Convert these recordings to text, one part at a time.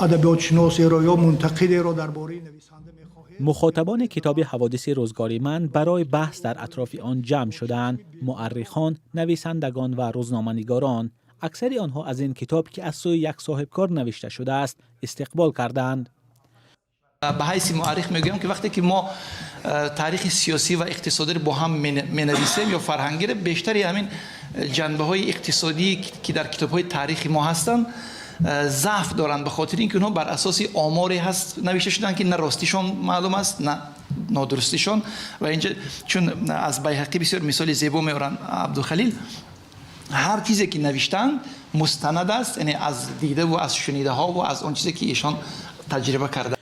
ادبیات شناسی را یا منتقدی را درباره نویسنده می‌خواهید. مخاطبان کتاب حوادث روزگار من برای بحث در اطراف آن جمع شدند. مؤرخان، نویسندگان و روزنامه‌نگاران. اکثر آنها از این کتاب که از سوی یک صاحبکار نوشته شده است استقبال کردند. به حیث مؤرخ میگم که وقتی که ما تاریخ سیاسی و اقتصادی رو با هم مینویسیم یا فرهنگی، بیشتری همین جنبه های اقتصادی که در کتاب های تاریخی ما هستند ضعف دارند، به خاطر اینکه اونها بر اساس آماری هست نوشته شدن که نه راستیشون معلوم است نه نادرستیشون. و اینجا چون از بیهقی بسیار مثال زیبا میارن عبدالخلیل، هر چیزی که نوشتن مستند است، یعنی از دیده و از شنیده ها و از اون چیزی که ایشان تجربه کرده.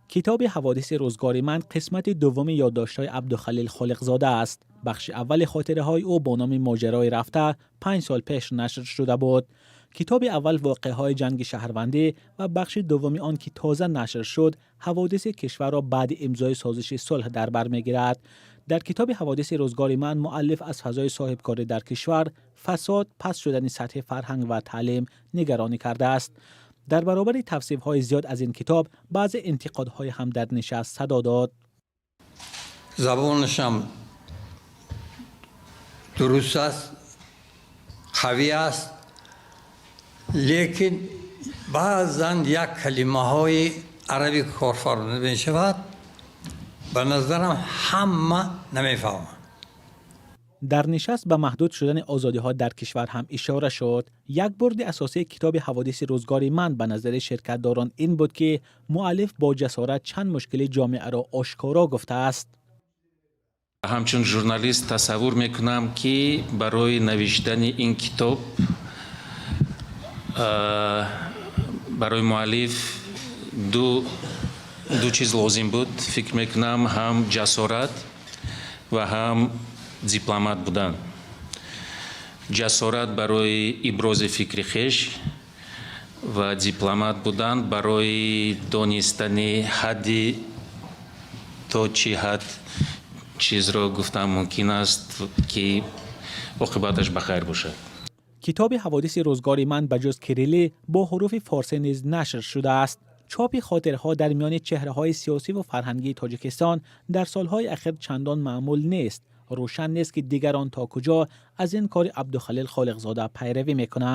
کتاب حوادث روزگار من قسمت دوم یادداشت‌های عبدالخلیل خالقزاده است. بخش اول خاطره‌های او با نام ماجرای رفته 5 سال پیش نشر شده بود. کتاب اول واقعه‌های جنگ شهروندی و بخش دوم آن که تازه نشر شد حوادث کشور را بعد امضای سازش صلح در بر می‌گیرد. در کتاب حوادث روزگار من مؤلف از فضای صاحبکاری در کشور، فساد، پست شدن سطح فرهنگ و تعلیم نگرانی کرده است. در برابر توصیف‌های زیاد از این کتاب بعض انتقادهای هم در نشست صدا داد. زبانشم درست است، قوی است، لیکن بعضاً یک کلمه های عربی کارفرموده می شود به نظرم همه نمیفهمند. در نشست به محدود شدن آزادی‌ها در کشور هم اشاره شد. یک برد اساسی کتاب حوادث روزگار من به نظر شرکت‌داران این بود که مؤلف با جسارت چند مشکل جامعه را آشکارا گفته است. همچون ژورنالیست تصور میکنم که برای نوشتن این کتاب برای مؤلف دو چیز لازم بود. فکر میکنم هم جسارت و هم دیپلمات بودن. جسارت برای ابراز فکر خویش و دیپلمات بودن برای دانستن حد تا چه حد چیز را گفتن ممکن است که عاقبتش بخیر باشد. کتاب حوادث روزگار من بجز کریلی با حروف فارسی نیز نشر شده است. چاپ خاطرها در میان چهره‌های سیاسی و فرهنگی تاجیکستان در سالهای اخیر چندان معمول نیست. روشن نیست که دیگران تا کجا از این کار عبدالخلیل خالقزاده پیروی میکنند.